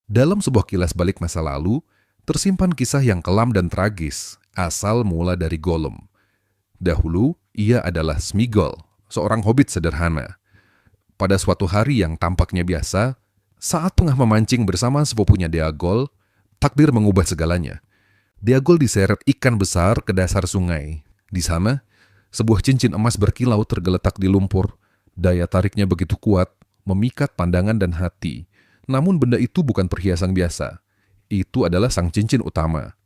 Dalam sebuah kilas balik masa lalu, tersimpan kisah yang kelam dan tragis, asal mula dari Gollum. Dahulu, ia adalah Sméagol, seorang hobbit sederhana. Pada suatu hari yang tampaknya biasa, saat tengah memancing bersama sepupunya Déagol, takdir mengubah segalanya. Déagol diseret ikan besar ke dasar sungai. Di sana, sebuah cincin emas berkilau tergeletak di lumpur. Daya tariknya begitu kuat, memikat pandangan dan hati. Namun benda itu bukan perhiasan biasa. Itu adalah sang cincin utama.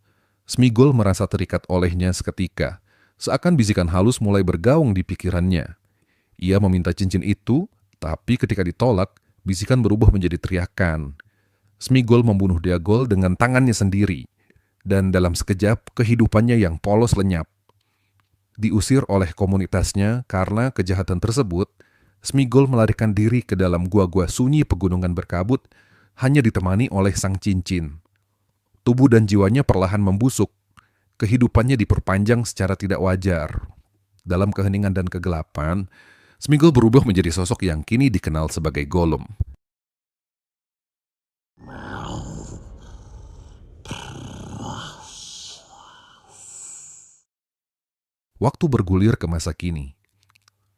Sméagol merasa terikat olehnya seketika, seakan bisikan halus mulai bergaung di pikirannya. Ia meminta cincin itu, tapi ketika ditolak, bisikan berubah menjadi teriakan. Sméagol membunuh Déagol dengan tangannya sendiri, dan dalam sekejap kehidupannya yang polos lenyap. Diusir oleh komunitasnya karena kejahatan tersebut, Sméagol melarikan diri ke dalam gua-gua sunyi pegunungan berkabut, hanya ditemani oleh sang cincin. Tubuh dan jiwanya perlahan membusuk. Kehidupannya diperpanjang secara tidak wajar. Dalam keheningan dan kegelapan, Sméagol berubah menjadi sosok yang kini dikenal sebagai Gollum. Waktu bergulir ke masa kini.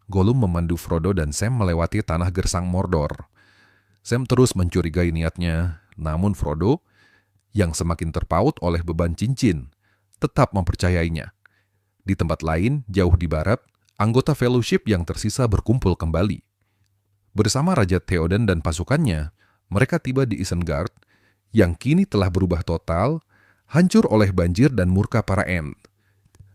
Gollum memandu Frodo dan Sam melewati tanah gersang Mordor. Sam terus mencurigai niatnya, namun Frodo, yang semakin terpaut oleh beban cincin, tetap mempercayainya. Di tempat lain, jauh di barat, anggota Fellowship yang tersisa berkumpul kembali. Bersama Raja Theoden dan pasukannya, mereka tiba di Isengard, yang kini telah berubah total, hancur oleh banjir dan murka para Ent.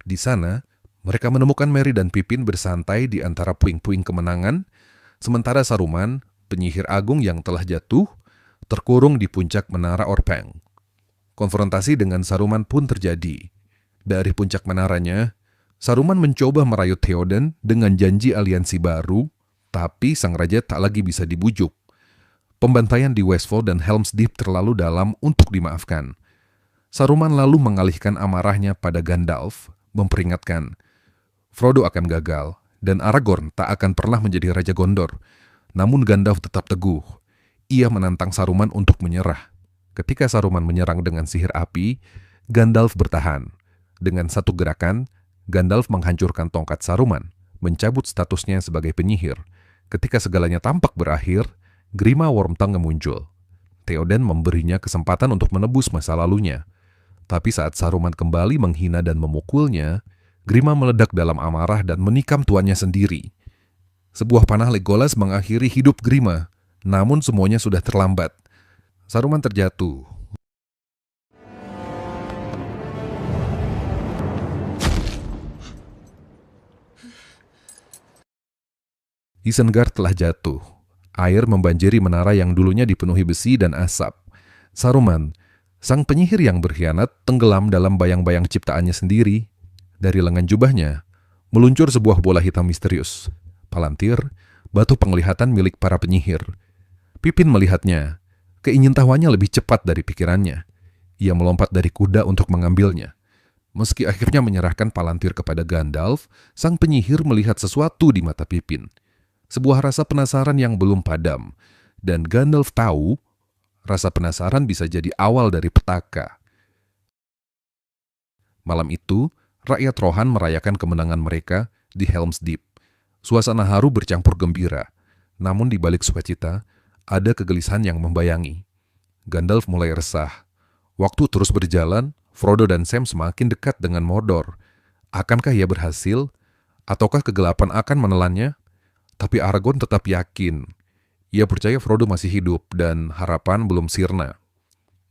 Di sana, mereka menemukan Merry dan Pippin bersantai di antara puing-puing kemenangan, sementara Saruman, penyihir agung yang telah jatuh, terkurung di puncak menara Orpeng. Konfrontasi dengan Saruman pun terjadi. Dari puncak menaranya, Saruman mencoba merayu Theoden dengan janji aliansi baru, tapi sang raja tak lagi bisa dibujuk. Pembantaian di Westfold dan Helm's Deep terlalu dalam untuk dimaafkan. Saruman lalu mengalihkan amarahnya pada Gandalf, memperingatkan, Frodo akan gagal, dan Aragorn tak akan pernah menjadi Raja Gondor. Namun Gandalf tetap teguh. Ia menantang Saruman untuk menyerah. Ketika Saruman menyerang dengan sihir api, Gandalf bertahan. Dengan satu gerakan, Gandalf menghancurkan tongkat Saruman, mencabut statusnya sebagai penyihir. Ketika segalanya tampak berakhir, Grima Wormtongue muncul. Theoden memberinya kesempatan untuk menebus masa lalunya. Tapi saat Saruman kembali menghina dan memukulnya, Grima meledak dalam amarah dan menikam tuannya sendiri. Sebuah panah Legolas mengakhiri hidup Grima, namun semuanya sudah terlambat. Saruman terjatuh. Isengard telah jatuh. Air membanjiri menara yang dulunya dipenuhi besi dan asap. Saruman, sang penyihir yang berkhianat, tenggelam dalam bayang-bayang ciptaannya sendiri. Dari lengan jubahnya, meluncur sebuah bola hitam misterius. Palantir, batu penglihatan milik para penyihir. Pippin melihatnya. Keingintahuannya lebih cepat dari pikirannya. Ia melompat dari kuda untuk mengambilnya. Meski akhirnya menyerahkan Palantir kepada Gandalf, sang penyihir melihat sesuatu di mata Pippin. Sebuah rasa penasaran yang belum padam. Dan Gandalf tahu, rasa penasaran bisa jadi awal dari petaka. Malam itu, rakyat Rohan merayakan kemenangan mereka di Helm's Deep. Suasana haru bercampur gembira. Namun di balik sukacita, ada kegelisahan yang membayangi. Gandalf mulai resah. Waktu terus berjalan, Frodo dan Sam semakin dekat dengan Mordor. Akankah ia berhasil? Ataukah kegelapan akan menelannya? Tapi Aragorn tetap yakin. Ia percaya Frodo masih hidup dan harapan belum sirna.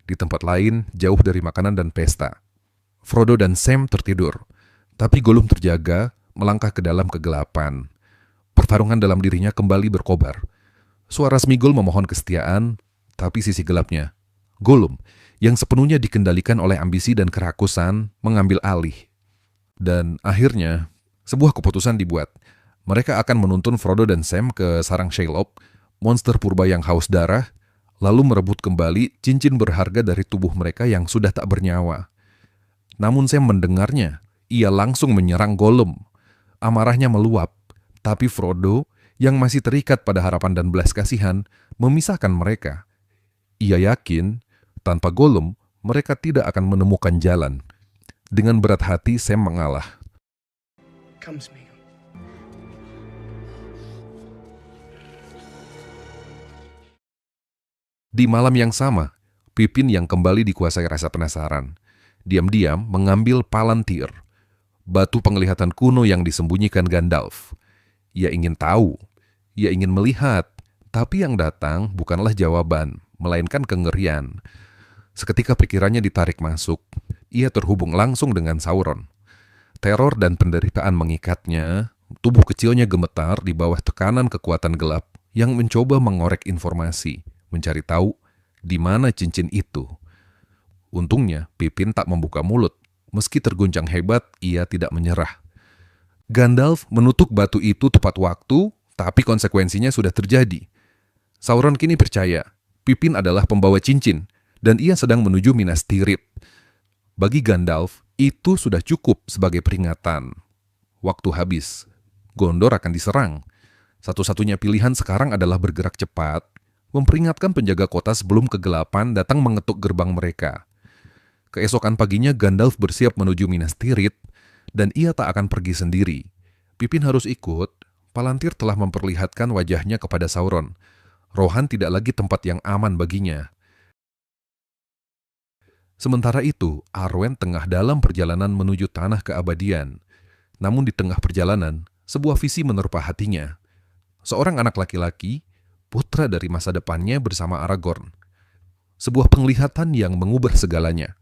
Di tempat lain, jauh dari makanan dan pesta, Frodo dan Sam tertidur, tapi Gollum terjaga, melangkah ke dalam kegelapan. Pertarungan dalam dirinya kembali berkobar. Suara Sméagol memohon kesetiaan, tapi sisi gelapnya, Gollum, yang sepenuhnya dikendalikan oleh ambisi dan kerakusan, mengambil alih. Dan akhirnya, sebuah keputusan dibuat. Mereka akan menuntun Frodo dan Sam ke sarang Shelob, monster purba yang haus darah, lalu merebut kembali cincin berharga dari tubuh mereka yang sudah tak bernyawa. Namun Sam mendengarnya, ia langsung menyerang Gollum. Amarahnya meluap, tapi Frodo, yang masih terikat pada harapan dan belas kasihan, memisahkan mereka. Ia yakin Tanpa Gollum, mereka tidak akan menemukan jalan. Dengan berat hati, Sam mengalah. Come, Smeagol. Di malam yang sama, Pippin yang kembali dikuasai rasa penasaran, diam-diam mengambil Palantir, batu penglihatan kuno yang disembunyikan Gandalf. Ia ingin tahu, ia ingin melihat, tapi yang datang bukanlah jawaban, melainkan kengerian. Seketika pikirannya ditarik masuk, ia terhubung langsung dengan Sauron. Teror dan penderitaan mengikatnya, tubuh kecilnya gemetar di bawah tekanan kekuatan gelap yang mencoba mengorek informasi, mencari tahu di mana cincin itu. Untungnya, Pippin tak membuka mulut. Meski terguncang hebat, ia tidak menyerah. Gandalf menutup batu itu tepat waktu, tapi konsekuensinya sudah terjadi. Sauron kini percaya, Pippin adalah pembawa cincin, dan ia sedang menuju Minas Tirith. Bagi Gandalf, itu sudah cukup sebagai peringatan. Waktu habis. Gondor akan diserang. Satu-satunya pilihan sekarang adalah bergerak cepat, memperingatkan penjaga kota sebelum kegelapan datang mengetuk gerbang mereka. Keesokan paginya Gandalf bersiap menuju Minas Tirith, dan ia tak akan pergi sendiri. Pippin harus ikut. Palantir telah memperlihatkan wajahnya kepada Sauron. Rohan tidak lagi tempat yang aman baginya. Sementara itu, Arwen tengah dalam perjalanan menuju tanah keabadian. Namun di tengah perjalanan, sebuah visi menerpa hatinya. Seorang anak laki-laki, putra dari masa depannya bersama Aragorn. Sebuah penglihatan yang mengubah segalanya.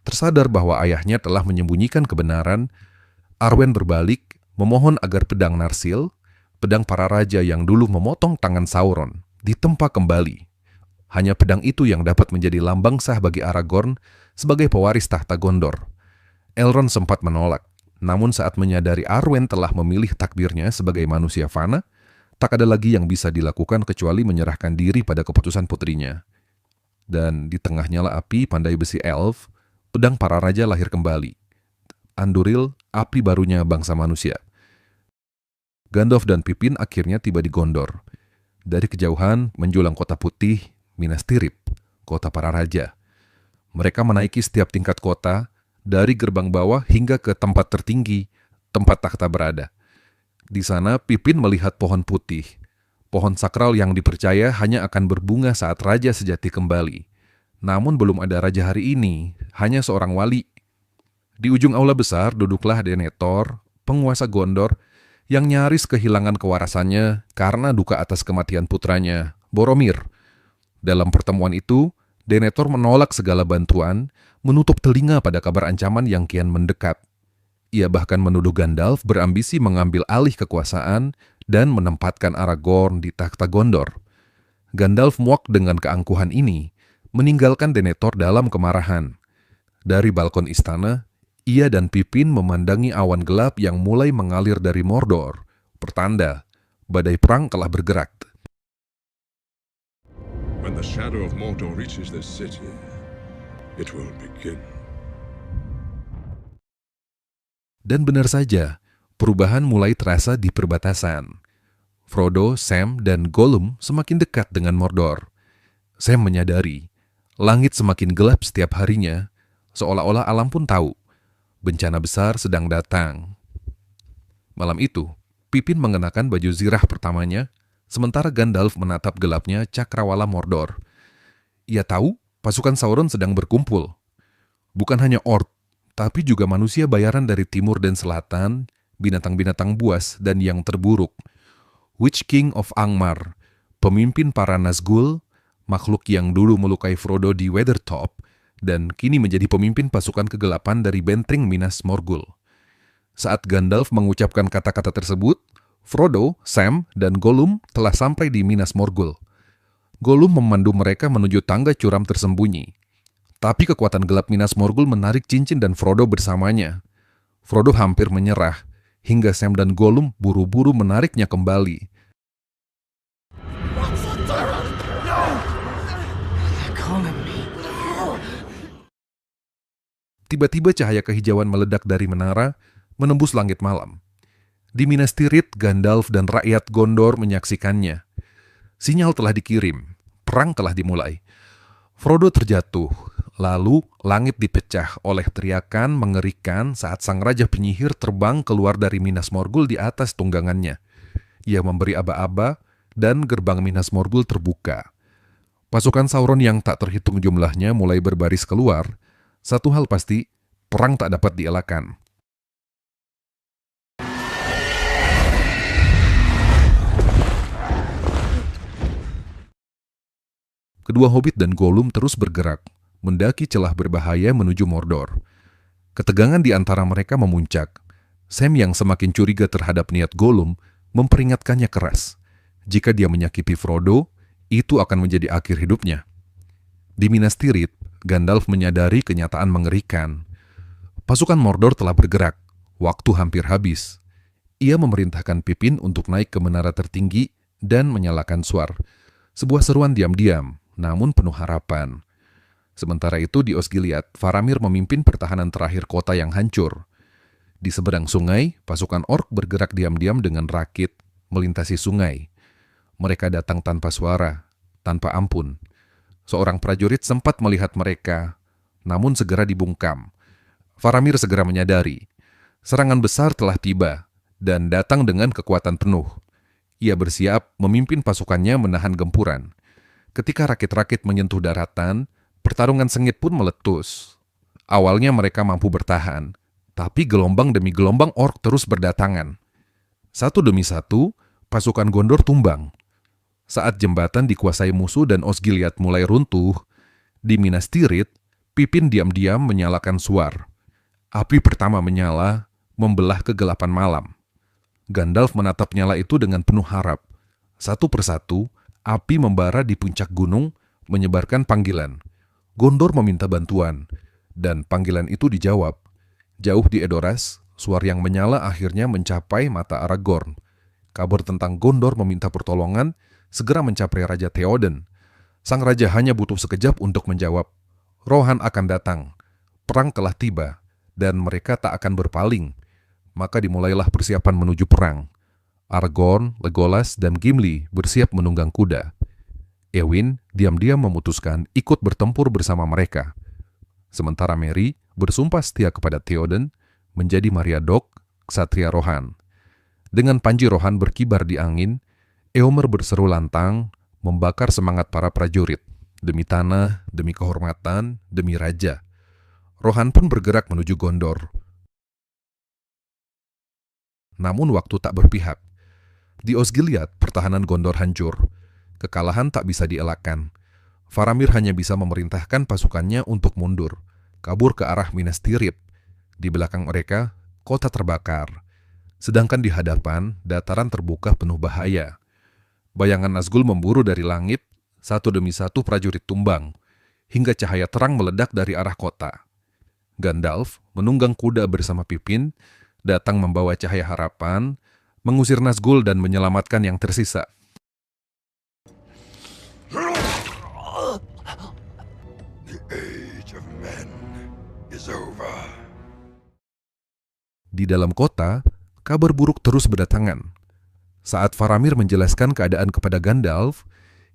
Tersadar bahwa ayahnya telah menyembunyikan kebenaran, Arwen berbalik, memohon agar pedang Narsil, pedang para raja yang dulu memotong tangan Sauron, ditempa kembali. Hanya pedang itu yang dapat menjadi lambang sah bagi Aragorn sebagai pewaris tahta Gondor. Elrond sempat menolak, namun saat menyadari Arwen telah memilih takdirnya sebagai manusia fana, tak ada lagi yang bisa dilakukan kecuali menyerahkan diri pada keputusan putrinya. Dan di tengah nyala api pandai besi elf, pedang para raja lahir kembali. Anduril, api barunya bangsa manusia. Gandalf dan Pippin akhirnya tiba di Gondor. Dari kejauhan menjulang kota putih, Minas Tirith, kota para raja. Mereka menaiki setiap tingkat kota, dari gerbang bawah hingga ke tempat tertinggi, tempat takhta berada. Di sana, Pippin melihat pohon putih. Pohon sakral yang dipercaya hanya akan berbunga saat raja sejati kembali. Namun belum ada raja hari ini, hanya seorang wali. Di ujung aula besar duduklah Denethor, penguasa Gondor, yang nyaris kehilangan kewarasannya karena duka atas kematian putranya, Boromir. Dalam pertemuan itu, Denethor menolak segala bantuan, menutup telinga pada kabar ancaman yang kian mendekat. Ia bahkan menuduh Gandalf berambisi mengambil alih kekuasaan dan menempatkan Aragorn di takhta Gondor. Gandalf muak dengan keangkuhan ini, meninggalkan Denethor dalam kemarahan. Dari balkon istana, ia dan Pippin memandangi awan gelap yang mulai mengalir dari Mordor, pertanda badai perang telah bergerak. When the shadow of Mordor reaches this city, it will begin. Dan benar saja, perubahan mulai terasa di perbatasan. Frodo, Sam, dan Gollum semakin dekat dengan Mordor. Sam menyadari, langit semakin gelap setiap harinya, seolah-olah alam pun tahu, bencana besar sedang datang. Malam itu, Pippin mengenakan baju zirah pertamanya, sementara Gandalf menatap gelapnya cakrawala Mordor. Ia tahu pasukan Sauron sedang berkumpul. Bukan hanya Orc, tapi juga manusia bayaran dari timur dan selatan, binatang-binatang buas, dan yang terburuk. Witch King of Angmar, pemimpin para Nazgul, makhluk yang dulu melukai Frodo di Weathertop, dan kini menjadi pemimpin pasukan kegelapan dari benteng Minas Morgul. Saat Gandalf mengucapkan kata-kata tersebut, Frodo, Sam, dan Gollum telah sampai di Minas Morgul. Gollum memandu mereka menuju tangga curam tersembunyi. Tapi kekuatan gelap Minas Morgul menarik cincin dan Frodo bersamanya. Frodo hampir menyerah, hingga Sam dan Gollum buru-buru menariknya kembali. Tiba-tiba cahaya kehijauan meledak dari menara, menembus langit malam. Di Minas Tirith, Gandalf dan rakyat Gondor menyaksikannya. Sinyal telah dikirim, perang telah dimulai. Frodo terjatuh, lalu langit dipecah oleh teriakan mengerikan saat sang raja penyihir terbang keluar dari Minas Morgul di atas tunggangannya. Ia memberi aba-aba dan gerbang Minas Morgul terbuka. Pasukan Sauron yang tak terhitung jumlahnya mulai berbaris keluar. Satu hal pasti, perang tak dapat dielakkan. Kedua hobbit dan Gollum terus bergerak, mendaki celah berbahaya menuju Mordor. Ketegangan di antara mereka memuncak. Sam yang semakin curiga terhadap niat Gollum memperingatkannya keras. Jika dia menyakiti Frodo, itu akan menjadi akhir hidupnya. Di Minas Tirith, Gandalf menyadari kenyataan mengerikan. Pasukan Mordor telah bergerak, waktu hampir habis. Ia memerintahkan Pippin untuk naik ke menara tertinggi dan menyalakan suar. Sebuah seruan diam-diam, namun penuh harapan. Sementara itu di Osgiliath, Faramir memimpin pertahanan terakhir kota yang hancur. Di seberang sungai, pasukan orc bergerak diam-diam dengan rakit, melintasi sungai. Mereka datang tanpa suara, tanpa ampun. Seorang prajurit sempat melihat mereka, namun segera dibungkam. Faramir segera menyadari, serangan besar telah tiba, dan datang dengan kekuatan penuh. Ia bersiap memimpin pasukannya menahan gempuran. Ketika rakit-rakit menyentuh daratan, pertarungan sengit pun meletus. Awalnya mereka mampu bertahan, tapi gelombang demi gelombang orc terus berdatangan. Satu demi satu, pasukan Gondor tumbang. Saat jembatan dikuasai musuh dan Osgiliath mulai runtuh, di Minas Tirith, Pippin diam-diam menyalakan suar. Api pertama menyala, membelah kegelapan malam. Gandalf menatap nyala itu dengan penuh harap. Satu persatu, api membara di puncak gunung, menyebarkan panggilan. Gondor meminta bantuan, dan panggilan itu dijawab. Jauh di Edoras, suar yang menyala akhirnya mencapai mata Aragorn. Kabar tentang Gondor meminta pertolongan segera mencapai Raja Theoden. Sang raja hanya butuh sekejap untuk menjawab, Rohan akan datang, perang telah tiba, dan mereka tak akan berpaling. Maka dimulailah persiapan menuju perang. Aragorn, Legolas, dan Gimli bersiap menunggang kuda. Éowyn diam-diam memutuskan ikut bertempur bersama mereka. Sementara Merry bersumpah setia kepada Theoden menjadi Mariadok, ksatria Rohan. Dengan panji Rohan berkibar di angin, Éomer berseru lantang, membakar semangat para prajurit. Demi tanah, demi kehormatan, demi raja. Rohan pun bergerak menuju Gondor. Namun waktu tak berpihak. Di Osgiliath, pertahanan Gondor hancur. Kekalahan tak bisa dielakkan. Faramir hanya bisa memerintahkan pasukannya untuk mundur, kabur ke arah Minas Tirith. Di belakang mereka, kota terbakar. Sedangkan di hadapan, dataran terbuka penuh bahaya. Bayangan Nazgul memburu dari langit, satu demi satu prajurit tumbang, hingga cahaya terang meledak dari arah kota. Gandalf menunggang kuda bersama Pippin, datang membawa cahaya harapan, mengusir Nazgul dan menyelamatkan yang tersisa. The age of men is over. Di dalam kota, kabar buruk terus berdatangan. Saat Faramir menjelaskan keadaan kepada Gandalf,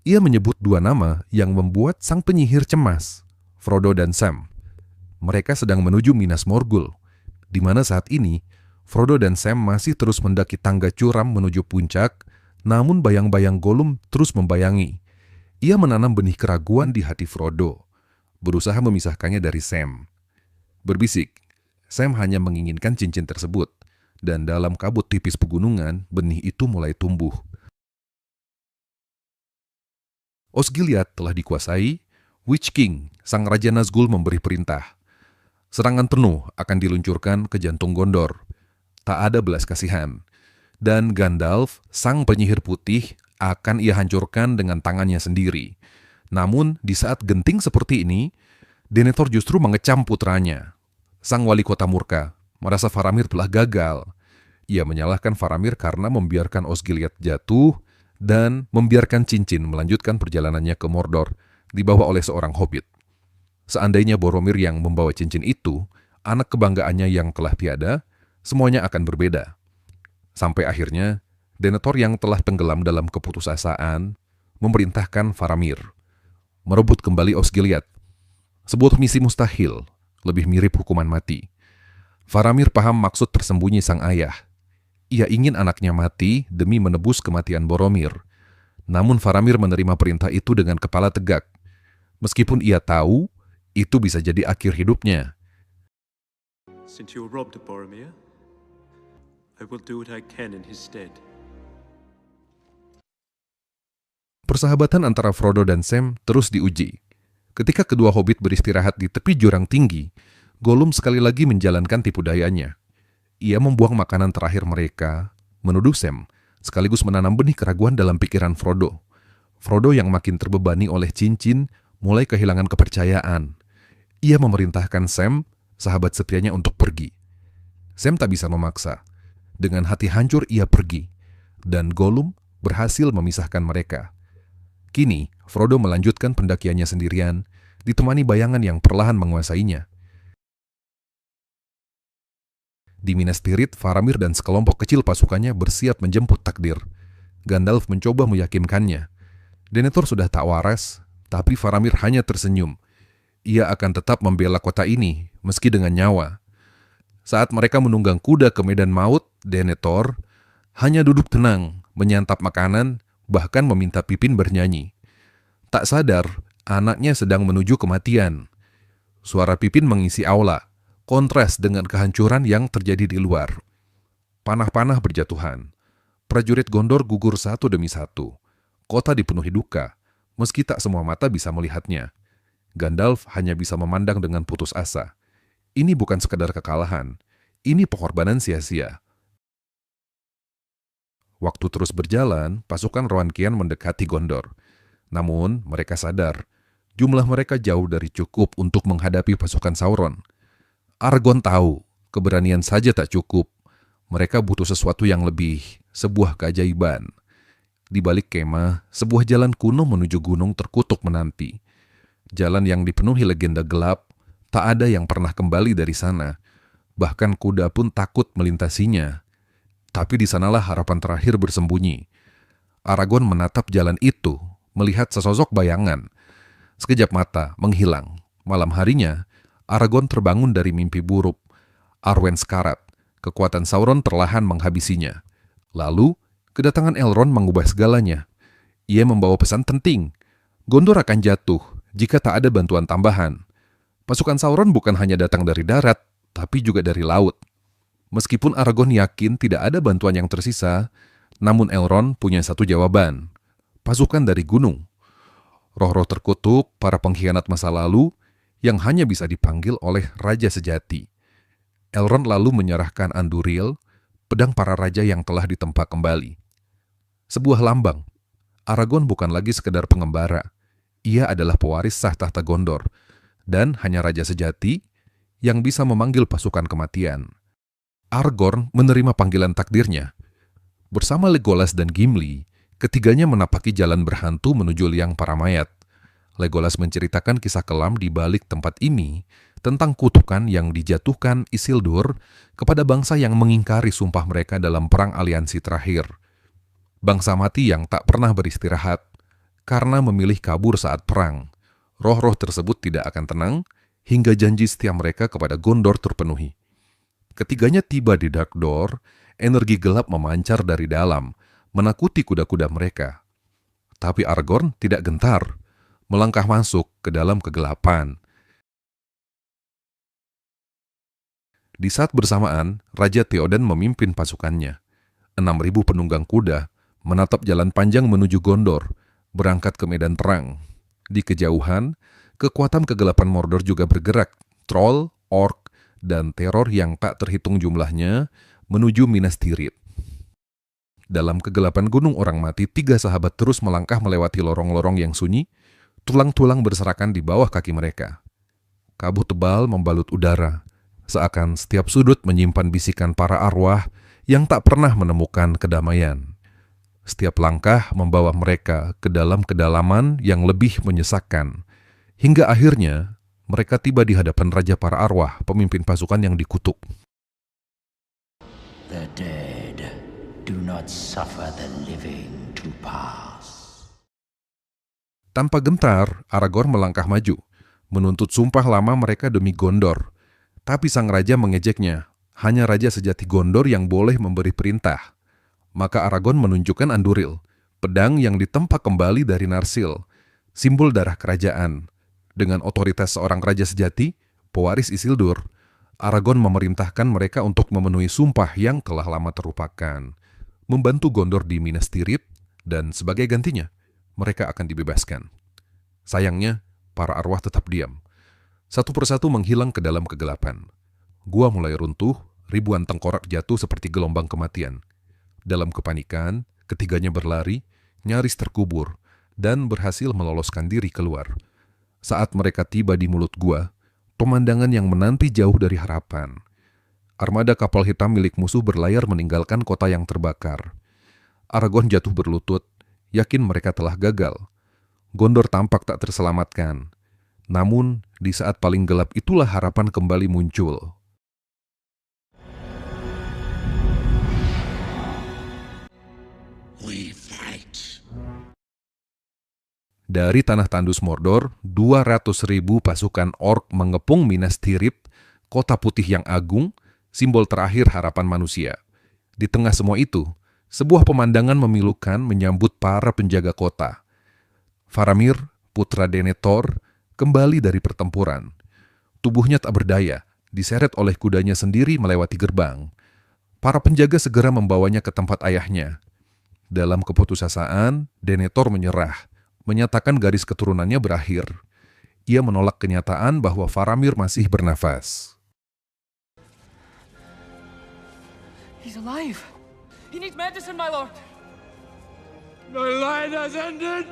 ia menyebut dua nama yang membuat sang penyihir cemas, Frodo dan Sam. Mereka sedang menuju Minas Morgul, di mana saat ini Frodo dan Sam masih terus mendaki tangga curam menuju puncak, namun bayang-bayang Gollum terus membayangi. Ia menanam benih keraguan di hati Frodo, berusaha memisahkannya dari Sam. Berbisik, Sam hanya menginginkan cincin tersebut, dan dalam kabut tipis pegunungan, benih itu mulai tumbuh. Osgiliath telah dikuasai, Witch King, sang Raja Nazgul memberi perintah. Serangan penuh akan diluncurkan ke jantung Gondor. Tak ada belas kasihan. Dan Gandalf, sang penyihir putih, akan ia hancurkan dengan tangannya sendiri. Namun, di saat genting seperti ini, Denethor justru mengecam putranya. Sang wali kota murka, merasa Faramir telah gagal. Ia menyalahkan Faramir karena membiarkan Osgiliath jatuh dan membiarkan cincin melanjutkan perjalanannya ke Mordor dibawa oleh seorang hobbit. Seandainya Boromir yang membawa cincin itu, anak kebanggaannya yang telah tiada, semuanya akan berbeda. Sampai akhirnya, Denethor yang telah tenggelam dalam keputusasaan memerintahkan Faramir. merebut kembali Osgiliath. Sebuah misi mustahil, lebih mirip hukuman mati. Faramir paham maksud tersembunyi sang ayah. Ia ingin anaknya mati demi menebus kematian Boromir. Namun Faramir menerima perintah itu dengan kepala tegak. Meskipun ia tahu, itu bisa jadi akhir hidupnya. Since you robbed Boromir, I will do what I can in his stead. Persahabatan antara Frodo dan Sam terus diuji. Ketika kedua hobbit beristirahat di tepi jurang tinggi, Gollum sekali lagi menjalankan tipu dayanya. Ia membuang makanan terakhir mereka, menuduh Sam, sekaligus menanam benih keraguan dalam pikiran Frodo. Frodo yang makin terbebani oleh cincin, mulai kehilangan kepercayaan. Ia memerintahkan Sam, sahabat setianya, untuk pergi. Sam tak bisa memaksa. Dengan hati hancur ia pergi, dan Gollum berhasil memisahkan mereka. Kini, Frodo melanjutkan pendakiannya sendirian, ditemani bayangan yang perlahan menguasainya. Di Minas Tirith, Faramir dan sekelompok kecil pasukannya bersiap menjemput takdir. Gandalf mencoba meyakinkannya. Denethor sudah tak waras, tapi Faramir hanya tersenyum. Ia akan tetap membela kota ini, meski dengan nyawa. Saat mereka menunggang kuda ke medan maut, Denethor hanya duduk tenang, menyantap makanan, bahkan meminta Pippin bernyanyi. Tak sadar, anaknya sedang menuju kematian. Suara Pippin mengisi aula, kontras dengan kehancuran yang terjadi di luar. Panah-panah berjatuhan. Prajurit Gondor gugur satu demi satu. Kota dipenuhi duka, meski tak semua mata bisa melihatnya. Gandalf hanya bisa memandang dengan putus asa. Ini bukan sekadar kekalahan, ini pengorbanan sia-sia. Waktu terus berjalan, pasukan Rohan Kian mendekati Gondor. Namun, mereka sadar, jumlah mereka jauh dari cukup untuk menghadapi pasukan Sauron. Aragorn tahu, keberanian saja tak cukup. Mereka butuh sesuatu yang lebih, sebuah keajaiban. Di balik kemah, sebuah jalan kuno menuju gunung terkutuk menanti. Jalan yang dipenuhi legenda gelap, tak ada yang pernah kembali dari sana. Bahkan kuda pun takut melintasinya. Tapi di sanalah harapan terakhir bersembunyi. Aragorn menatap jalan itu, melihat sesosok bayangan. Sekejap mata menghilang. Malam harinya, Aragorn terbangun dari mimpi buruk. Arwen sekarat. Kekuatan Sauron perlahan menghabisinya. Lalu, kedatangan Elrond mengubah segalanya. Ia membawa pesan penting. Gondor akan jatuh jika tak ada bantuan tambahan. Pasukan Sauron bukan hanya datang dari darat, tapi juga dari laut. Meskipun Aragorn yakin tidak ada bantuan yang tersisa, namun Elrond punya satu jawaban. Pasukan dari gunung. Roh-roh terkutuk, para pengkhianat masa lalu, yang hanya bisa dipanggil oleh Raja Sejati. Elrond lalu menyerahkan Anduril, pedang para raja yang telah ditempa kembali. Sebuah lambang. Aragorn bukan lagi sekedar pengembara. Ia adalah pewaris sah tahta Gondor, dan hanya Raja Sejati yang bisa memanggil pasukan kematian. Aragorn menerima panggilan takdirnya. Bersama Legolas dan Gimli, ketiganya menapaki jalan berhantu menuju liang para mayat. Legolas menceritakan kisah kelam di balik tempat ini tentang kutukan yang dijatuhkan Isildur kepada bangsa yang mengingkari sumpah mereka dalam perang aliansi terakhir. Bangsa mati yang tak pernah beristirahat karena memilih kabur saat perang. Roh-roh tersebut tidak akan tenang hingga janji setia mereka kepada Gondor terpenuhi. Ketiganya tiba di Dark Door, energi gelap memancar dari dalam, menakuti kuda-kuda mereka. Tapi Aragorn tidak gentar, melangkah masuk ke dalam kegelapan. Di saat bersamaan, Raja Theoden memimpin pasukannya. 6.000 penunggang kuda menatap jalan panjang menuju Gondor, berangkat ke medan perang. Di kejauhan, kekuatan kegelapan Mordor juga bergerak, troll, orc, dan teror yang tak terhitung jumlahnya menuju Minas Tirith. Dalam kegelapan gunung orang mati, 3 sahabat terus melangkah melewati lorong-lorong yang sunyi, tulang-tulang berserakan di bawah kaki mereka. Kabut tebal membalut udara, seakan setiap sudut menyimpan bisikan para arwah yang tak pernah menemukan kedamaian. Setiap langkah membawa mereka ke dalam kedalaman yang lebih menyesakkan, hingga akhirnya mereka tiba di hadapan Raja para arwah, pemimpin pasukan yang dikutuk. The dead do not suffer the living to pass. Tanpa gentar, Aragorn melangkah maju, menuntut sumpah lama mereka demi Gondor. Tapi sang raja mengejeknya, hanya raja sejati Gondor yang boleh memberi perintah. Maka Aragorn menunjukkan Anduril, pedang yang ditempa kembali dari Narsil, simbol darah kerajaan. Dengan otoritas seorang raja sejati, pewaris Isildur, Aragorn memerintahkan mereka untuk memenuhi sumpah yang telah lama terlupakan, membantu Gondor di Minas Tirith, dan sebagai gantinya, mereka akan dibebaskan. Sayangnya, para arwah tetap diam. Satu persatu menghilang ke dalam kegelapan. Gua mulai runtuh, ribuan tengkorak jatuh seperti gelombang kematian. Dalam kepanikan, ketiganya berlari, nyaris terkubur, dan berhasil meloloskan diri keluar. Saat mereka tiba di mulut gua, pemandangan yang menanti jauh dari harapan. Armada kapal hitam milik musuh berlayar meninggalkan kota yang terbakar. Aragorn jatuh berlutut, yakin mereka telah gagal. Gondor tampak tak terselamatkan. Namun, di saat paling gelap itulah harapan kembali muncul. We fight. Dari tanah tandus Mordor, 200.000 pasukan orc mengepung Minas Tirith, kota putih yang agung, simbol terakhir harapan manusia. Di tengah semua itu, sebuah pemandangan memilukan menyambut para penjaga kota. Faramir, putra Denethor, kembali dari pertempuran. Tubuhnya tak berdaya, diseret oleh kudanya sendiri melewati gerbang. Para penjaga segera membawanya ke tempat ayahnya. Dalam keputusasaan, Denethor menyerah, menyatakan garis keturunannya berakhir. Ia menolak kenyataan bahwa Faramir masih bernafas. He's alive. He needs medicine, my lord. My line has ended.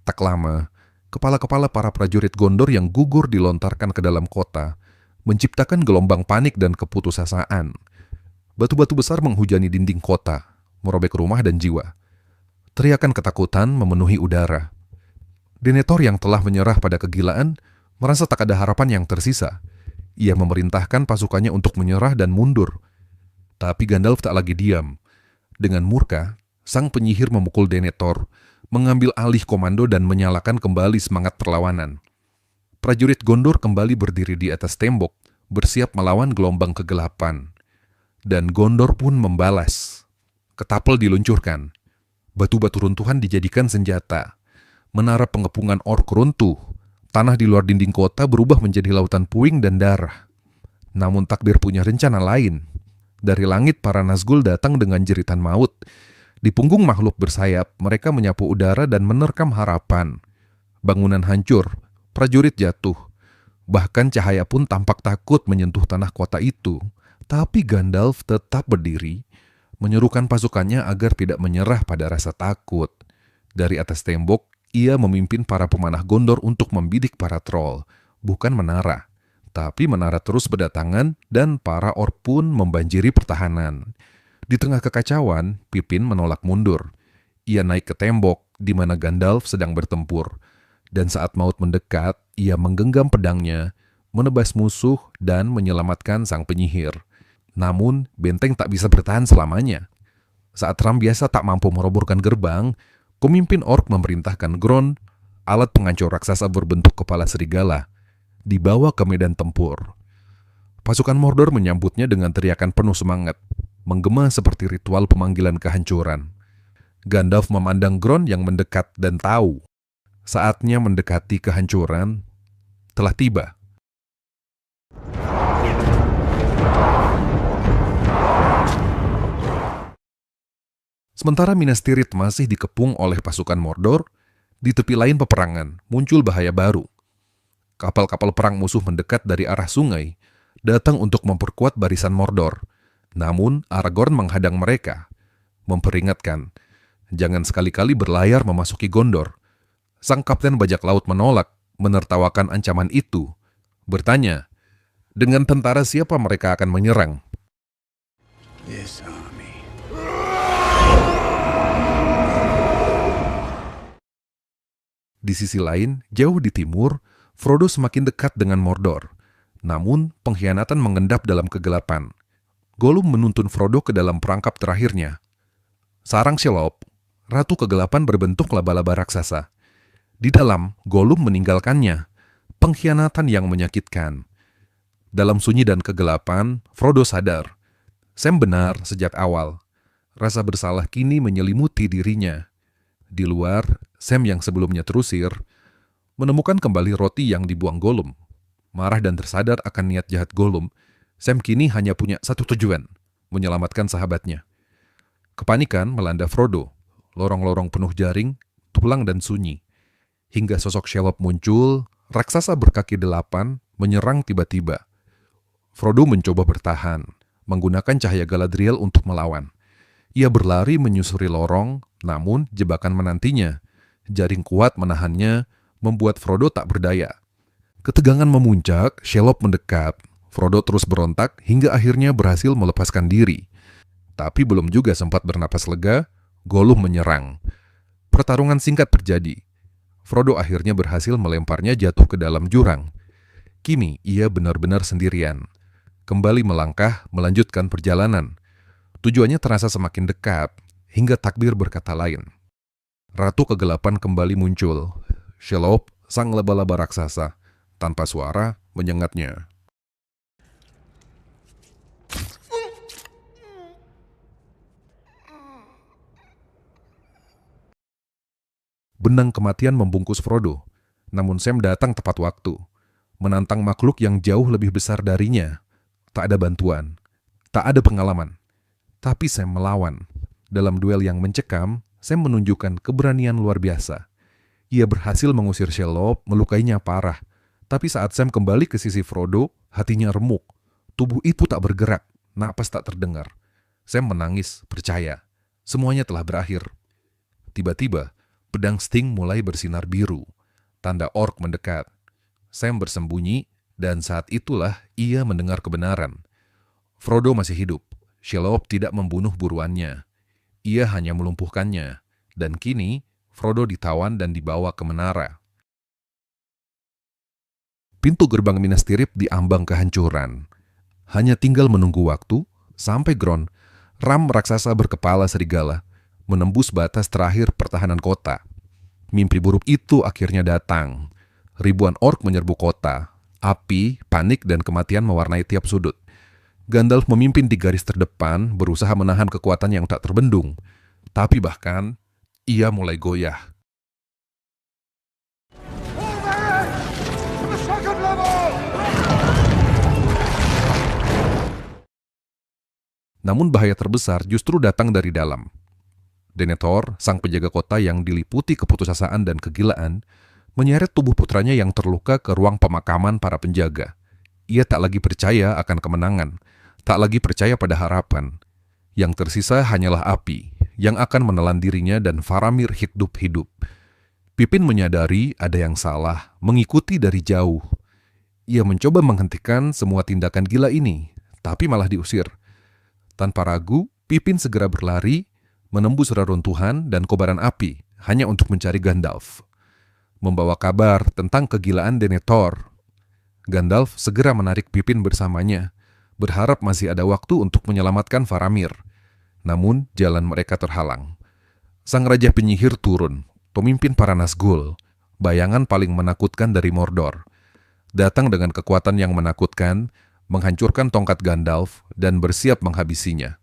Tak lama, kepala-kepala para prajurit Gondor yang gugur dilontarkan ke dalam kota, menciptakan gelombang panik dan keputusasaan. Batu-batu besar menghujani dinding kota, merobek rumah dan jiwa. Teriakan ketakutan memenuhi udara. Denethor yang telah menyerah pada kegilaan, merasa tak ada harapan yang tersisa. Ia memerintahkan pasukannya untuk menyerah dan mundur. Tapi Gandalf tak lagi diam. Dengan murka, sang penyihir memukul Denethor, mengambil alih komando dan menyalakan kembali semangat perlawanan. Prajurit Gondor kembali berdiri di atas tembok, bersiap melawan gelombang kegelapan. Dan Gondor pun membalas. Ketapel diluncurkan. Batu-batu runtuhan dijadikan senjata. Menara pengepungan orc runtuh. Tanah di luar dinding kota berubah menjadi lautan puing dan darah. Namun takdir punya rencana lain. Dari langit para Nazgul datang dengan jeritan maut. Di punggung makhluk bersayap, mereka menyapu udara dan menerkam harapan. Bangunan hancur, prajurit jatuh. Bahkan cahaya pun tampak takut menyentuh tanah kota itu. Tapi Gandalf tetap berdiri, menyerukan pasukannya agar tidak menyerah pada rasa takut. Dari atas tembok, ia memimpin para pemanah Gondor untuk membidik para troll, bukan menara. Tapi menara terus berdatangan dan para orc pun membanjiri pertahanan. Di tengah kekacauan, Pippin menolak mundur. Ia naik ke tembok di mana Gandalf sedang bertempur. Dan saat maut mendekat, ia menggenggam pedangnya, menebas musuh dan menyelamatkan sang penyihir. Namun, benteng tak bisa bertahan selamanya. Saat ram biasa tak mampu merobohkan gerbang, pemimpin orc memerintahkan Gron, alat penghancur raksasa berbentuk kepala serigala, dibawa ke medan tempur. Pasukan Mordor menyambutnya dengan teriakan penuh semangat, menggema seperti ritual pemanggilan kehancuran. Gandalf memandang Gron yang mendekat dan tahu, saatnya mendekati kehancuran telah tiba. Sementara Minas Tirith masih dikepung oleh pasukan Mordor, di tepi lain peperangan muncul bahaya baru. Kapal-kapal perang musuh mendekat dari arah sungai, datang untuk memperkuat barisan Mordor. Namun Aragorn menghadang mereka, memperingatkan, jangan sekali-kali berlayar memasuki Gondor. Sang kapten bajak laut menolak, menertawakan ancaman itu, bertanya, dengan tentara siapa mereka akan menyerang? This army. Di sisi lain, jauh di timur, Frodo semakin dekat dengan Mordor. Namun, pengkhianatan mengendap dalam kegelapan. Gollum menuntun Frodo ke dalam perangkap terakhirnya. Sarang Shelob, Ratu Kegelapan berbentuk laba-laba raksasa. Di dalam, Gollum meninggalkannya. Pengkhianatan yang menyakitkan. Dalam sunyi dan kegelapan, Frodo sadar. Sam benar sejak awal. Rasa bersalah kini menyelimuti dirinya. Di luar, Sam yang sebelumnya terusir, menemukan kembali roti yang dibuang Gollum. Marah dan tersadar akan niat jahat Gollum, Sam kini hanya punya satu tujuan, menyelamatkan sahabatnya. Kepanikan melanda Frodo, lorong-lorong penuh jaring, tulang dan sunyi. Hingga sosok Shelob muncul, raksasa berkaki 8, menyerang tiba-tiba. Frodo mencoba bertahan, menggunakan cahaya Galadriel untuk melawan. Ia berlari menyusuri lorong, namun jebakan menantinya. Jaring kuat menahannya, membuat Frodo tak berdaya. Ketegangan memuncak, Shelob mendekat. Frodo terus berontak hingga akhirnya berhasil melepaskan diri. Tapi belum juga sempat bernapas lega, Gollum menyerang. Pertarungan singkat terjadi. Frodo akhirnya berhasil melemparnya jatuh ke dalam jurang. Kini ia benar-benar sendirian. Kembali melangkah, melanjutkan perjalanan. Tujuannya terasa semakin dekat, hingga takdir berkata lain. Ratu Kegelapan kembali muncul. Shelob, sang laba-laba raksasa, tanpa suara, menyengatnya. Benang kematian membungkus Frodo, namun Sam datang tepat waktu, menantang makhluk yang jauh lebih besar darinya. Tak ada bantuan, tak ada pengalaman, tapi Sam melawan. Dalam duel yang mencekam, Sam menunjukkan keberanian luar biasa. Ia berhasil mengusir Shelob, melukainya parah. Tapi saat Sam kembali ke sisi Frodo, hatinya remuk. Tubuh itu tak bergerak, napas tak terdengar. Sam menangis, percaya. Semuanya telah berakhir. Tiba-tiba, pedang Sting mulai bersinar biru. Tanda orc mendekat. Sam bersembunyi, dan saat itulah ia mendengar kebenaran. Frodo masih hidup. Shelob tidak membunuh buruannya. Ia hanya melumpuhkannya. Dan kini, Frodo ditawan dan dibawa ke menara. Pintu gerbang Minas Tirith diambang kehancuran. Hanya tinggal menunggu waktu, sampai Gron, ram raksasa berkepala serigala, menembus batas terakhir pertahanan kota. Mimpi buruk itu akhirnya datang. Ribuan orc menyerbu kota. Api, panik, dan kematian mewarnai tiap sudut. Gandalf memimpin di garis terdepan, berusaha menahan kekuatan yang tak terbendung. Tapi bahkan, ia mulai goyah. Namun bahaya terbesar justru datang dari dalam. Denethor, sang penjaga kota yang diliputi keputusasaan dan kegilaan, menyeret tubuh putranya yang terluka ke ruang pemakaman para penjaga. Ia tak lagi percaya akan kemenangan, tak lagi percaya pada harapan. Yang tersisa hanyalah api, yang akan menelan dirinya dan Faramir hidup-hidup. Pippin menyadari ada yang salah, mengikuti dari jauh. Ia mencoba menghentikan semua tindakan gila ini, tapi malah diusir. Tanpa ragu, Pippin segera berlari, menembus reruntuhan dan kobaran api, hanya untuk mencari Gandalf. Membawa kabar tentang kegilaan Denethor. Gandalf segera menarik Pippin bersamanya, berharap masih ada waktu untuk menyelamatkan Faramir. Namun, jalan mereka terhalang. Sang Raja Penyihir turun, pemimpin para Nazgul, bayangan paling menakutkan dari Mordor. Datang dengan kekuatan yang menakutkan, menghancurkan tongkat Gandalf, dan bersiap menghabisinya.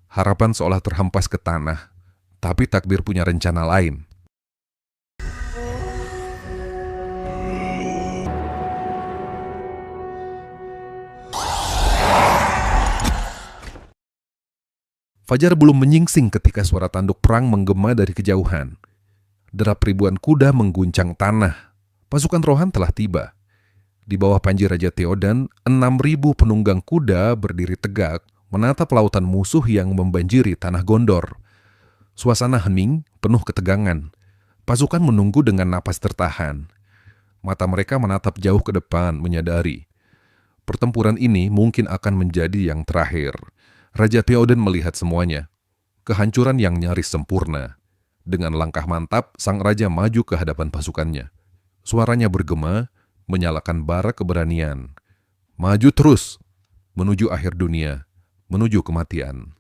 Harapan seolah terhempas ke tanah, tapi takdir punya rencana lain. Fajar belum menyingsing ketika suara tanduk perang menggema dari kejauhan. Derap ribuan kuda mengguncang tanah. Pasukan Rohan telah tiba. Di bawah panji Raja Theoden, 6.000 penunggang kuda berdiri tegak, menatap lautan musuh yang membanjiri tanah Gondor. Suasana hening, penuh ketegangan. Pasukan menunggu dengan napas tertahan. Mata mereka menatap jauh ke depan, menyadari. Pertempuran ini mungkin akan menjadi yang terakhir. Raja Theoden melihat semuanya. Kehancuran yang nyaris sempurna. Dengan langkah mantap, sang raja maju ke hadapan pasukannya. Suaranya bergema, menyalakan bara keberanian. Maju terus, menuju akhir dunia, menuju kematian.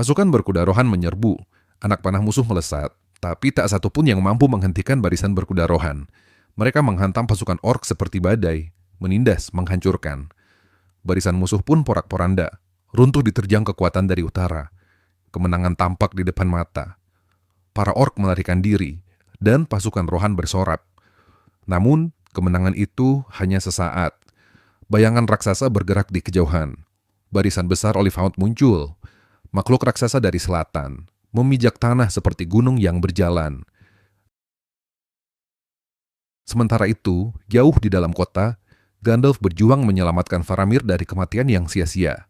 Pasukan berkuda rohan menyerbu. Anak panah musuh melesat, tapi tak satu pun yang mampu menghentikan barisan berkuda rohan. Mereka menghantam pasukan orc seperti badai, menindas, menghancurkan. Barisan musuh pun porak-poranda, runtuh diterjang kekuatan dari utara. Kemenangan tampak di depan mata. Para orc melarikan diri, dan pasukan rohan bersorak. Namun, kemenangan itu hanya sesaat. Bayangan raksasa bergerak di kejauhan. Barisan besar Oliphaunt muncul. Makhluk raksasa dari selatan, memijak tanah seperti gunung yang berjalan. Sementara itu, jauh di dalam kota, Gandalf berjuang menyelamatkan Faramir dari kematian yang sia-sia.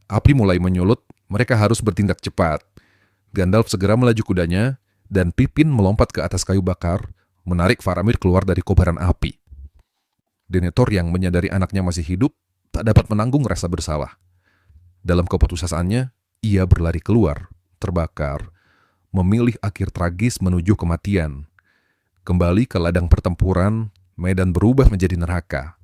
Api mulai menyulut, mereka harus bertindak cepat. Gandalf segera melaju kudanya, dan Pippin melompat ke atas kayu bakar, menarik Faramir keluar dari kobaran api. Denethor yang menyadari anaknya masih hidup, tak dapat menanggung rasa bersalah. Dalam keputusannya, ia berlari keluar, terbakar, memilih akhir tragis menuju kematian. Kembali ke ladang pertempuran, medan berubah menjadi neraka.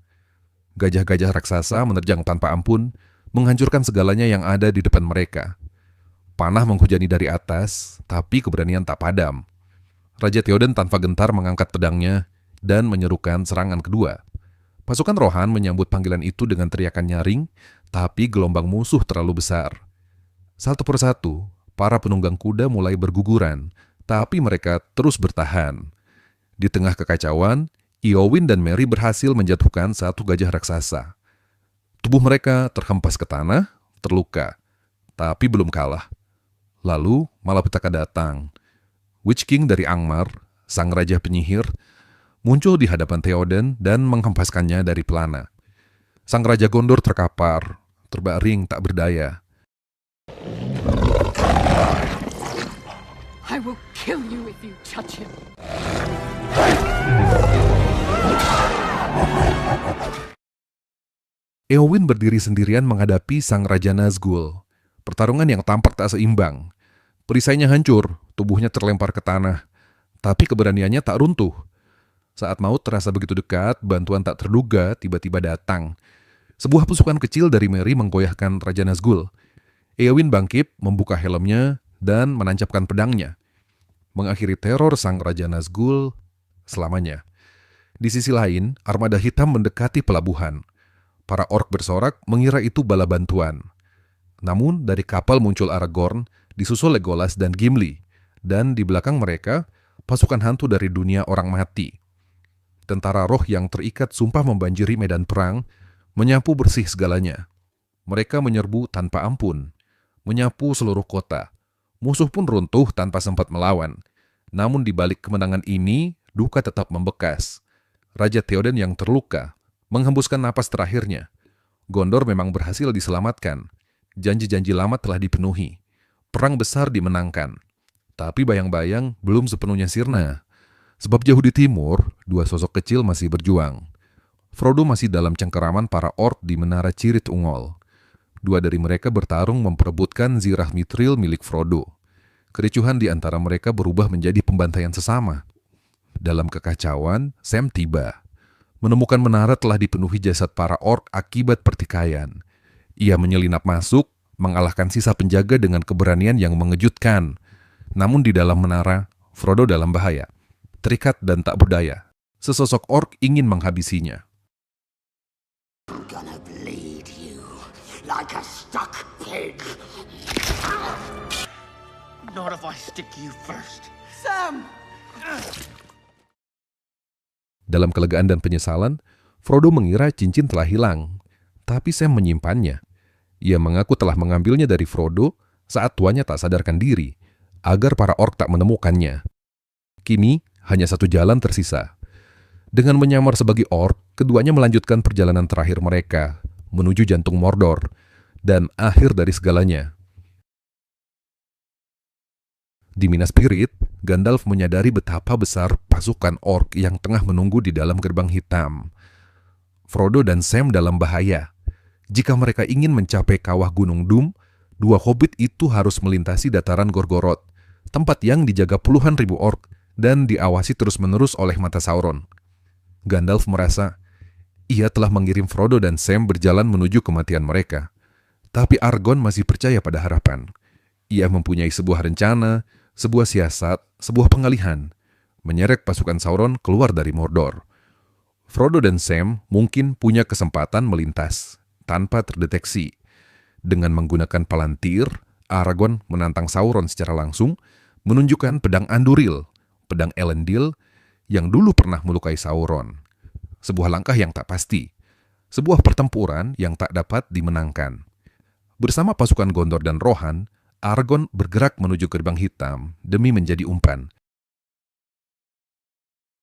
Gajah-gajah raksasa menerjang tanpa ampun, menghancurkan segalanya yang ada di depan mereka. Panah menghujani dari atas, tapi keberanian tak padam. Raja Theoden tanpa gentar mengangkat pedangnya dan menyerukan serangan kedua. Pasukan rohan menyambut panggilan itu dengan teriakan nyaring, tapi gelombang musuh terlalu besar. Satu persatu, para penunggang kuda mulai berguguran, tapi mereka terus bertahan. Di tengah kekacauan, Eowyn dan Merry berhasil menjatuhkan satu gajah raksasa. Tubuh mereka terhempas ke tanah, terluka, tapi belum kalah. Lalu, malapetaka datang. Witch King dari Angmar, sang raja penyihir, muncul di hadapan Theoden dan menghempaskannya dari pelana. Sang raja Gondor terkapar, terbaring tak berdaya. I will kill you if you touch him. Eowyn berdiri sendirian menghadapi sang Raja Nazgul. Pertarungan yang tampak tak seimbang. Perisainya hancur, tubuhnya terlempar ke tanah. Tapi keberaniannya tak runtuh. Saat maut terasa begitu dekat, bantuan tak terduga tiba-tiba datang. Sebuah pasukan kecil dari Merry menggoyahkan Raja Nazgul. Eowyn bangkit, membuka helmnya, dan menancapkan pedangnya. Mengakhiri teror sang Raja Nazgul selamanya. Di sisi lain, armada hitam mendekati pelabuhan. Para orc bersorak mengira itu bala bantuan. Namun, dari kapal muncul Aragorn, disusul Legolas dan Gimli. Dan di belakang mereka, pasukan hantu dari dunia orang mati. Tentara roh yang terikat sumpah membanjiri medan perang, menyapu bersih segalanya. Mereka menyerbu tanpa ampun, menyapu seluruh kota. Musuh pun runtuh tanpa sempat melawan. Namun di balik kemenangan ini, duka tetap membekas. Raja Theoden yang terluka, menghembuskan napas terakhirnya. Gondor memang berhasil diselamatkan. Janji-janji lama telah dipenuhi. Perang besar dimenangkan. Tapi bayang-bayang belum sepenuhnya sirna. Sebab jauh di timur, dua sosok kecil masih berjuang. Frodo masih dalam cengkeraman para orc di menara Cirit Ungol. Dua dari mereka bertarung memperebutkan zirah mithril milik Frodo. Kericuhan di antara mereka berubah menjadi pembantaian sesama. Dalam kekacauan, Sam tiba. Menemukan menara telah dipenuhi jasad para orc akibat pertikaian. Ia menyelinap masuk, mengalahkan sisa penjaga dengan keberanian yang mengejutkan. Namun di dalam menara, Frodo dalam bahaya. Terikat dan tak berdaya. Sesosok orc ingin menghabisinya. I'm gonna bleed you like a stuck pig. Not if I stick you first. Sam! Dalam kelegaan dan penyesalan, Frodo mengira cincin telah hilang. Tapi Sam menyimpannya. Ia mengaku telah mengambilnya dari Frodo saat tuannya tak sadarkan diri, agar para orc tak menemukannya. Kini, hanya satu jalan tersisa. Dengan menyamar sebagai orc, keduanya melanjutkan perjalanan terakhir mereka, menuju jantung Mordor, dan akhir dari segalanya. Di Minas Tirith, Gandalf menyadari betapa besar pasukan orc yang tengah menunggu di dalam gerbang hitam. Frodo dan Sam dalam bahaya. Jika mereka ingin mencapai kawah Gunung Doom, dua hobbit itu harus melintasi dataran Gorgoroth, tempat yang dijaga puluhan ribu orc dan diawasi terus-menerus oleh mata Sauron. Gandalf merasa ia telah mengirim Frodo dan Sam berjalan menuju kematian mereka. Tapi Aragorn masih percaya pada harapan. Ia mempunyai sebuah rencana, sebuah siasat, sebuah pengalihan, menyeret pasukan Sauron keluar dari Mordor. Frodo dan Sam mungkin punya kesempatan melintas tanpa terdeteksi. Dengan menggunakan Palantir, Aragorn menantang Sauron secara langsung, menunjukkan pedang Anduril, pedang Elendil, yang dulu pernah melukai Sauron. Sebuah langkah yang tak pasti, sebuah pertempuran yang tak dapat dimenangkan. Bersama pasukan Gondor dan Rohan, Aragorn bergerak menuju gerbang hitam demi menjadi umpan.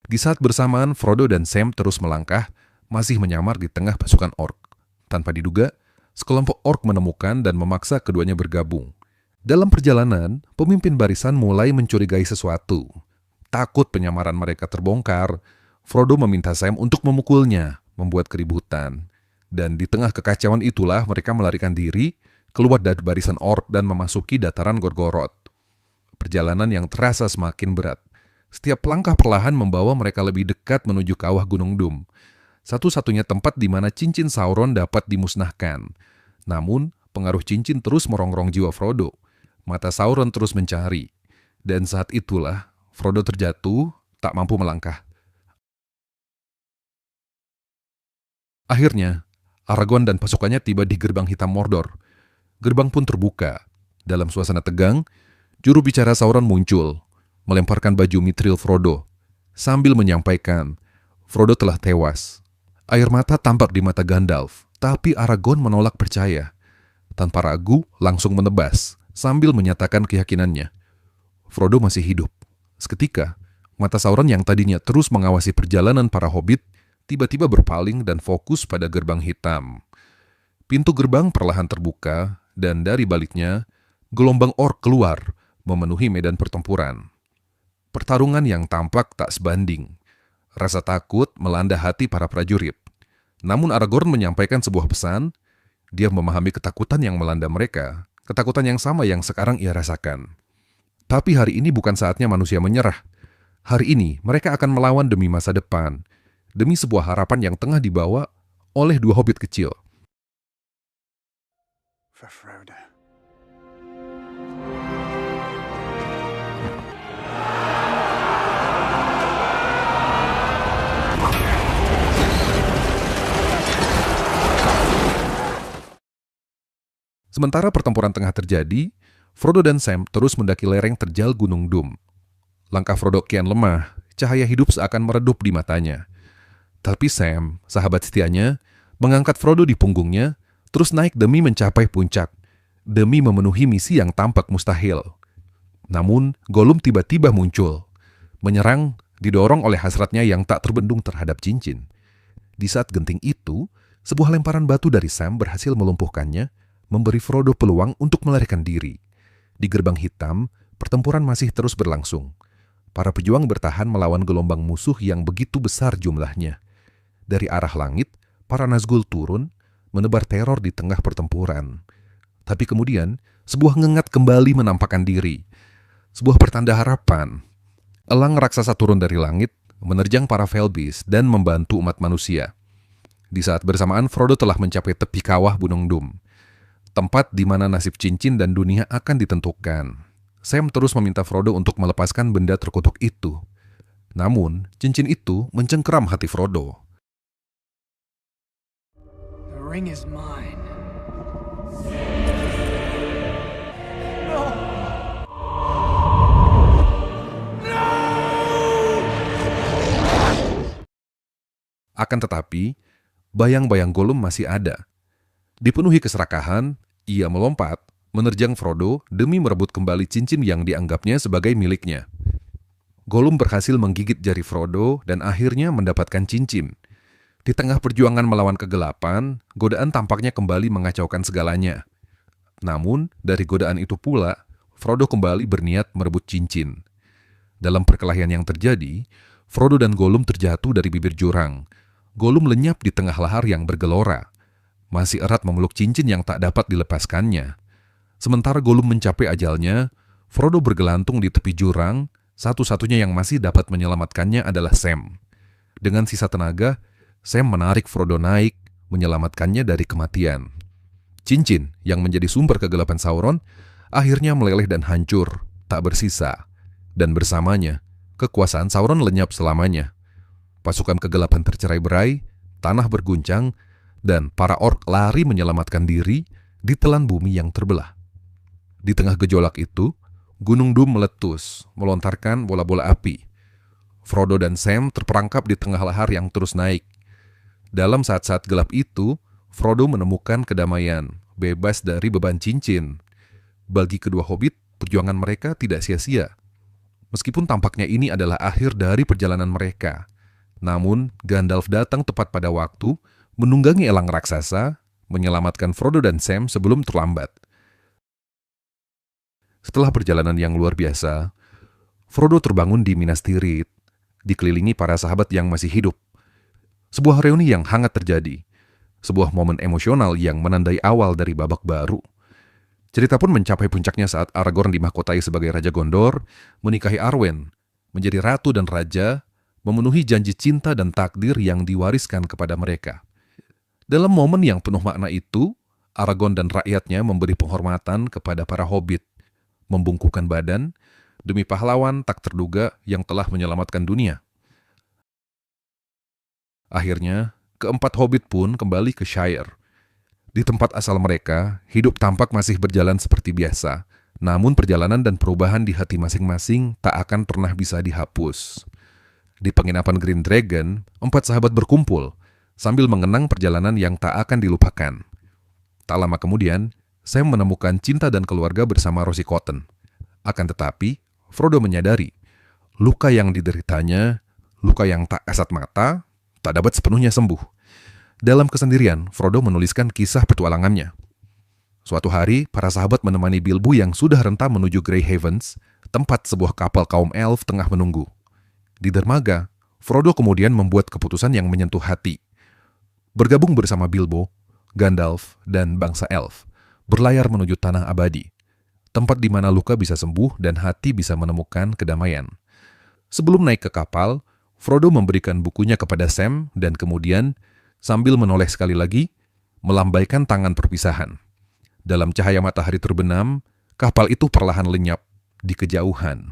Di saat bersamaan, Frodo dan Sam terus melangkah, masih menyamar di tengah pasukan orc. Tanpa diduga, sekelompok orc menemukan dan memaksa keduanya bergabung. Dalam perjalanan, pemimpin barisan mulai mencurigai sesuatu. Takut penyamaran mereka terbongkar, Frodo meminta Sam untuk memukulnya, membuat keributan. Dan di tengah kekacauan itulah mereka melarikan diri, keluar dari barisan orc dan memasuki dataran Gorgoroth. Perjalanan yang terasa semakin berat. Setiap langkah perlahan membawa mereka lebih dekat menuju kawah Gunung Doom. Satu-satunya tempat di mana cincin Sauron dapat dimusnahkan. Namun, pengaruh cincin terus merongrong jiwa Frodo. Mata Sauron terus mencari. Dan saat itulah, Frodo terjatuh, tak mampu melangkah. Akhirnya, Aragorn dan pasukannya tiba di gerbang hitam Mordor. Gerbang pun terbuka. Dalam suasana tegang, juru bicara Sauron muncul, melemparkan baju mithril Frodo, sambil menyampaikan, Frodo telah tewas. Air mata tampak di mata Gandalf, tapi Aragorn menolak percaya. Tanpa ragu, langsung menebas, sambil menyatakan keyakinannya. Frodo masih hidup. Seketika, mata Sauron yang tadinya terus mengawasi perjalanan para hobbit, tiba-tiba berpaling dan fokus pada gerbang hitam. Pintu gerbang perlahan terbuka, dan dari baliknya, gelombang orc keluar, memenuhi medan pertempuran. Pertarungan yang tampak tak sebanding. Rasa takut melanda hati para prajurit. Namun Aragorn menyampaikan sebuah pesan. Dia memahami ketakutan yang melanda mereka, ketakutan yang sama yang sekarang ia rasakan. Tapi hari ini bukan saatnya manusia menyerah. Hari ini mereka akan melawan demi masa depan, demi sebuah harapan yang tengah dibawa oleh dua hobbit kecil. For Frodo. Sementara pertempuran tengah terjadi, Frodo dan Sam terus mendaki lereng terjal Gunung Doom. Langkah Frodo kian lemah, cahaya hidup seakan meredup di matanya. Tapi Sam, sahabat setianya, mengangkat Frodo di punggungnya, terus naik demi mencapai puncak, demi memenuhi misi yang tampak mustahil. Namun, Gollum tiba-tiba muncul, menyerang, didorong oleh hasratnya yang tak terbendung terhadap cincin. Di saat genting itu, sebuah lemparan batu dari Sam berhasil melumpuhkannya, memberi Frodo peluang untuk melarikan diri. Di gerbang hitam, pertempuran masih terus berlangsung. Para pejuang bertahan melawan gelombang musuh yang begitu besar jumlahnya. Dari arah langit, para Nazgul turun, menebar teror di tengah pertempuran. Tapi kemudian, sebuah ngengat kembali menampakkan diri. Sebuah pertanda harapan. Elang raksasa turun dari langit, menerjang para Felbeast dan membantu umat manusia. Di saat bersamaan, Frodo telah mencapai tepi kawah Gunung Doom, tempat di mana nasib cincin dan dunia akan ditentukan. Sam terus meminta Frodo untuk melepaskan benda terkutuk itu. Namun, cincin itu mencengkeram hati Frodo. The ring is mine. Akan tetapi, bayang-bayang Gollum masih ada. Dipenuhi keserakahan, ia melompat, menerjang Frodo demi merebut kembali cincin yang dianggapnya sebagai miliknya. Gollum berhasil menggigit jari Frodo dan akhirnya mendapatkan cincin. Di tengah perjuangan melawan kegelapan, godaan tampaknya kembali mengacaukan segalanya. Namun, dari godaan itu pula, Frodo kembali berniat merebut cincin. Dalam perkelahian yang terjadi, Frodo dan Gollum terjatuh dari bibir jurang. Gollum lenyap di tengah lahar yang bergelora, masih erat memeluk cincin yang tak dapat dilepaskannya. Sementara Gollum mencapai ajalnya, Frodo bergelantung di tepi jurang, satu-satunya yang masih dapat menyelamatkannya adalah Sam. Dengan sisa tenaga, Sam menarik Frodo naik, menyelamatkannya dari kematian. Cincin yang menjadi sumber kegelapan Sauron akhirnya meleleh dan hancur, tak bersisa. Dan bersamanya, kekuasaan Sauron lenyap selamanya. Pasukan kegelapan tercerai-berai, tanah berguncang, dan para orc lari menyelamatkan diri di telan bumi yang terbelah. Di tengah gejolak itu, Gunung Doom meletus, melontarkan bola-bola api. Frodo dan Sam terperangkap di tengah lahar yang terus naik. Dalam saat-saat gelap itu, Frodo menemukan kedamaian, bebas dari beban cincin. Bagi kedua hobbit, perjuangan mereka tidak sia-sia. Meskipun tampaknya ini adalah akhir dari perjalanan mereka. Namun, Gandalf datang tepat pada waktu, menunggangi elang raksasa, menyelamatkan Frodo dan Sam sebelum terlambat. Setelah perjalanan yang luar biasa, Frodo terbangun di Minas Tirith, dikelilingi para sahabat yang masih hidup. Sebuah reuni yang hangat terjadi, sebuah momen emosional yang menandai awal dari babak baru. Cerita pun mencapai puncaknya saat Aragorn dimahkotai sebagai Raja Gondor, menikahi Arwen, menjadi ratu dan raja, memenuhi janji cinta dan takdir yang diwariskan kepada mereka. Dalam momen yang penuh makna itu, Aragorn dan rakyatnya memberi penghormatan kepada para hobbit, membungkukkan badan demi pahlawan tak terduga yang telah menyelamatkan dunia. Akhirnya, keempat hobbit pun kembali ke Shire. Di tempat asal mereka, hidup tampak masih berjalan seperti biasa, namun perjalanan dan perubahan di hati masing-masing tak akan pernah bisa dihapus. Di penginapan Green Dragon, 4 sahabat berkumpul, sambil mengenang perjalanan yang tak akan dilupakan. Tak lama kemudian, Sam menemukan cinta dan keluarga bersama Rosie Cotton. Akan tetapi, Frodo menyadari, luka yang dideritanya, luka yang tak kasat mata, tak dapat sepenuhnya sembuh. Dalam kesendirian, Frodo menuliskan kisah petualangannya. Suatu hari, para sahabat menemani Bilbo yang sudah renta menuju Grey Havens, tempat sebuah kapal kaum elf tengah menunggu. Di dermaga, Frodo kemudian membuat keputusan yang menyentuh hati. Bergabung bersama Bilbo, Gandalf, dan bangsa elf, berlayar menuju tanah abadi, tempat di mana luka bisa sembuh dan hati bisa menemukan kedamaian. Sebelum naik ke kapal, Frodo memberikan bukunya kepada Sam dan kemudian, sambil menoleh sekali lagi, melambaikan tangan perpisahan. Dalam cahaya matahari terbenam, kapal itu perlahan lenyap di kejauhan.